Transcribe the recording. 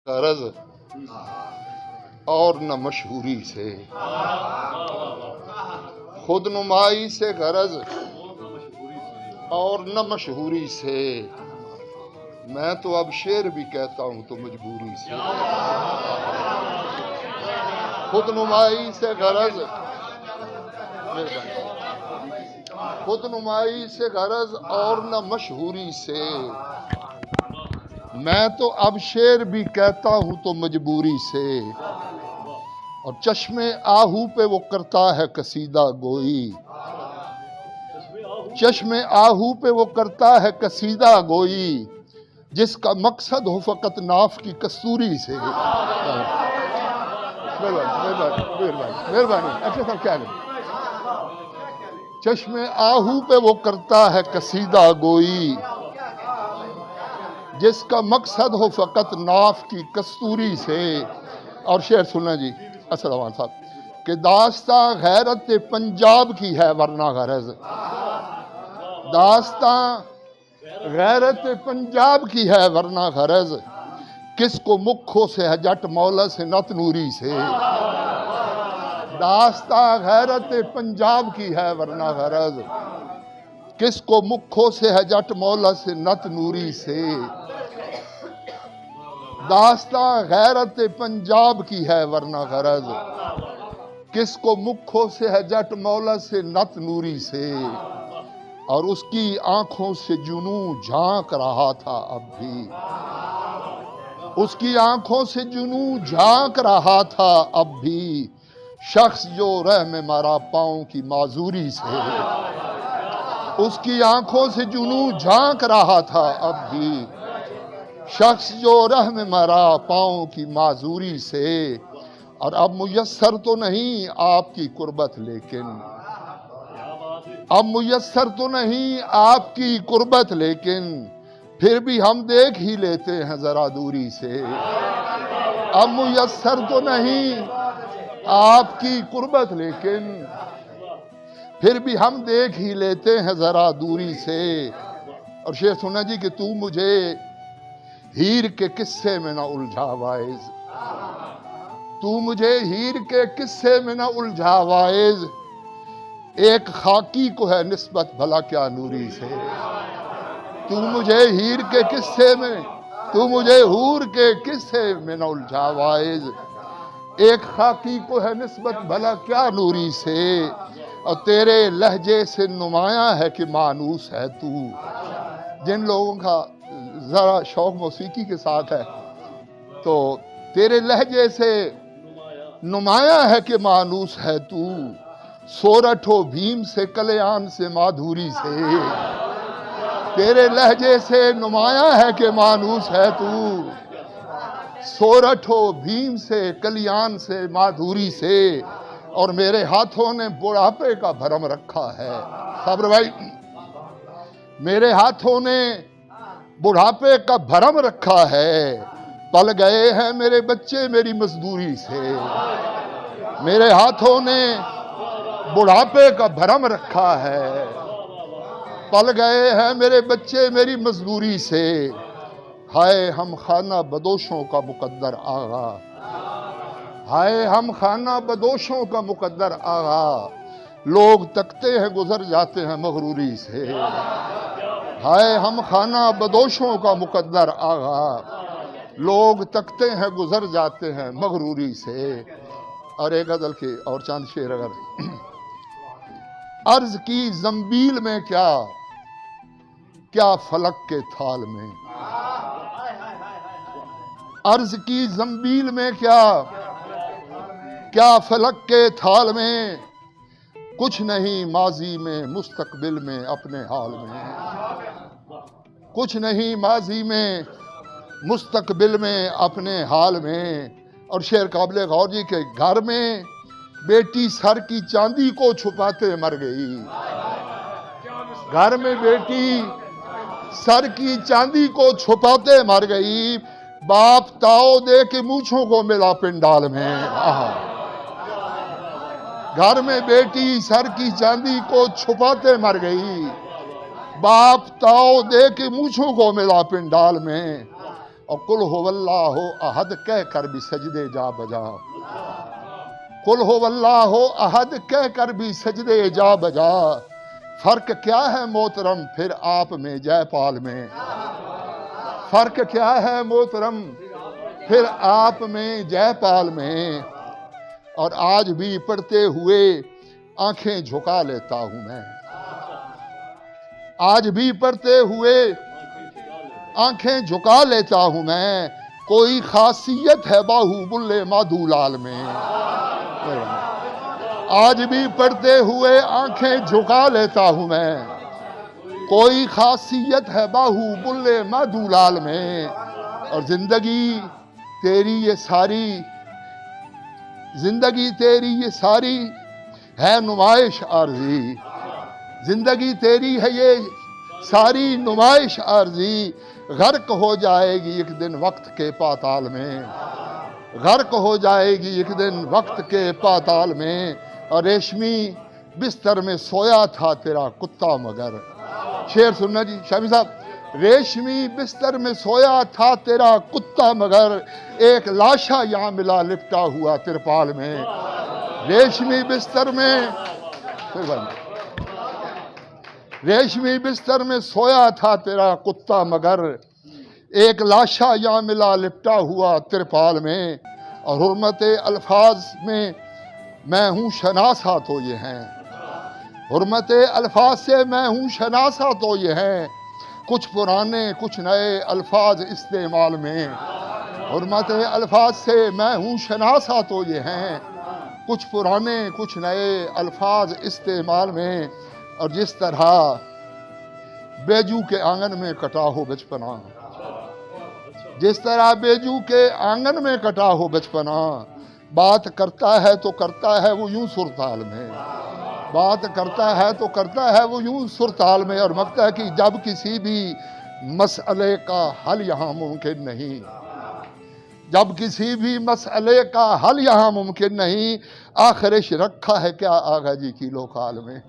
غرض اور نہ مشہوری سے، خود نمائی سے غرض اور نہ مشہوری سے، میں تو اب شعر بھی کہتا ہوں تو مجبوری سے، خود نمائی سے غرض، خود نمائی سے غرض اور نہ مشہوری سے، میں تو اب شعر بھی کہتا ہوں تو مجبوری سے، اور چشم آہو پہ وہ کرتا ہے قصیدہ گوئی، چشم آہو پہ وہ کرتا ہے قصیدہ گوئی، جس کا مقصد ہو فقط ناف کی کستوری سے۔ مہربانی اچھا صاحب کیا کریں؟ چشم آہو پہ وہ کرتا ہے قصیدہ گوئی، جس کا مقصد ہو فقط ناف کی کستوری سے۔ اور شعر سننا جی اسد عوان صاحب کہ داستان غیرت پنجاب کی ہے ورنہ غرض، داستان غیرت پنجاب کی ہے ورنہ غرض، کس کو مکھوں سے ہے جٹ مولا سے نت نوری سے۔ داستان غیرت پنجاب کی ہے ورنہ غرض، کس کو مکھوں سے ہے جٹ مولا سے نت نوری سے۔ داستان غیرت پنجاب کی ہے ورنہ غرض، کس کو مکھوں سے ہے جٹ مولا سے نت نوری سے۔ اور اس کی آنکھوں سے جنوں جھانک رہا تھا اب بھی، اس کی آنکھوں سے جنوں جھانک رہا تھا اب بھی، شخص جو رہ میں مارا پاؤں کی معذوری سے۔ اس کی آنکھوں سے جنوں جھانک رہا تھا اب بھی، شخص جو رہ میں مارا پاؤں کی معذوری سے۔ اور اب میسر تو نہیں آپ کی قربت لیکن، اب میسر تو نہیں آپ کی قربت لیکن، پھر بھی ہم دیکھ ہی لیتے ہیں ذرا دوری سے۔ اب میسر تو نہیں آپ کی قربت لیکن، پھر بھی ہم دیکھ ہی لیتے ہیں ذرا دوری سے۔ اور شعر سننا جی کہ تو مجھے ہیر کے قصے میں نہ الجھا وائز، تو مجھے ہیر کے قصے میں نہ الجھا وائز، ایک خاکی کو ہے نسبت بھلا کیا نوری سے۔ تو مجھے ہیر کے قصے میں، تو مجھے ہور کے قصے میں نہ الجھا وائز، ایک خاکی کو ہے نسبت بھلا کیا نوری سے۔ اور تیرے لہجے سے نمایاں ہے کہ مانوس ہے تو، جن لوگوں کا ذرا شوق موسیقی کے ساتھ ہے تو تیرے لہجے سے نمایاں ہے کہ مانوس ہے تو، سورٹھ و بھیم سے کلیان سے مادھوری سے۔ تیرے لہجے سے نمایاں ہے کہ مانوس ہے تو، سورٹھ و بھیم سے کلیان سے مادھوری سے۔ اور میرے ہاتھوں نے بڑھاپے کا بھرم رکھا ہے، صبر بھائی، میرے ہاتھوں نے بڑھاپے کا بھرم رکھا ہے، پل گئے ہیں میرے بچے میری مزدوری سے۔ میرے ہاتھوں نے بڑھاپے کا بھرم رکھا ہے، پل گئے ہیں میرے بچے میری مزدوری سے۔ ہائے ہم خانہ بدوشوں کا مقدر آغا، ہائے ہم خانہ بدوشوں کا مقدر آغا، لوگ تکتے ہیں گزر جاتے ہیں مغروری سے۔ ہائے ہم خانہ بدوشوں کا مقدر آغا، لوگ تکتے ہیں گزر جاتے ہیں مغروری سے۔ اور ایک غزل کے اور چاند شعر اگر، عرض کی زنبیل میں کیا، کیا فلک کے تھال میں، عرض کی زنبیل میں کیا، کیا فلک کے تھال میں، کچھ نہیں ماضی میں مستقبل میں اپنے حال میں، کچھ نہیں ماضی میں مستقبل میں اپنے حال میں۔ اور شعر قابل غور جی کے گھر میں بیٹی سر کی چاندی کو چھپاتے مر گئی، گھر میں بیٹی سر کی چاندی کو چھپاتے مر گئی، باپ تاؤ دے کے مونچھوں کو ملا پنڈال میں۔ گھر میں بیٹی سر کی چاندی کو چھپاتے مر گئی، باپ تاؤ دے کے مونچھوں کو ملا پنڈال میں۔ اور قل هو اللہ احد کہہ کر بھی سجدے جا بجا، قل هو اللہ احد کہہ کر بھی سجدے جا بجا۔ فرق کیا ہے محترم پھر آپ میں جے پال میں، فرق کیا ہے محترم پھر آپ میں جے پال میں۔ اور آج بھی پڑھتے ہوئے آنکھیں جھکا لیتا ہوں میں، آج بھی پڑھتے ہوئے آنکھیں جھکا لیتا ہوں میں۔ کوئی خاصیت ہے باہو بلے مادھو لال میں، آج بھی پڑھتے ہوئے آنکھیں جھکا لیتا ہوں میں۔ کوئی خاصیت ہے باہو بلے مادھو لال میں۔ اور زندگی تیری یہ ساری، زندگی تیری یہ ساری ہے نمائش عارضی، زندگی تیری ہے یہ ساری نمائش عارضی۔ غرق ہو جائے گی ایک دن وقت کے پاتال میں، غرق ہو جائے گی ایک دن وقت کے پاتال میں۔ اور ریشمی بستر میں سویا تھا تیرا کتا مگر، شعر سننا جی شامی صاحب۔ ریشمی بستر میں سویا تھا تیرا کتا مگر، ایک لاشا یہاں ملا لپٹا ہوا ترپال میں۔ ریشمی بستر میں، ریشمی بستر میں سویا تھا تیرا کتا مگر، ایک لاشا یہاں ملا لپٹا ہوا ترپال میں۔ اور حرمت الفاظ میں میں ہوں شناسا تو یہ ہیں، حرمت الفاظ سے میں ہوں شناسا تو یہ ہیں، کچھ پرانے کچھ نئے الفاظ استعمال میں۔ حرمت الفاظ سے میں ہوں شناسا تو یہ ہیں، کچھ پرانے کچھ نئے الفاظ استعمال میں۔ اور جس طرح بیجو کے آنگن میں کٹا ہو بچپنا، جس طرح بیجو کے آنگن میں کٹا ہو بچپنا، بات کرتا ہے تو کرتا ہے وہ یوں سرتال میں، بات کرتا ہے تو کرتا ہے وہ یوں سرتال میں۔ اور مکتا ہے کہ جب کسی بھی مسئلے کا حل یہاں ممکن نہیں، جب کسی بھی مسئلے کا حل یہاں ممکن نہیں، آخرش رکھا ہے کیا آغا جی کی لوکال میں۔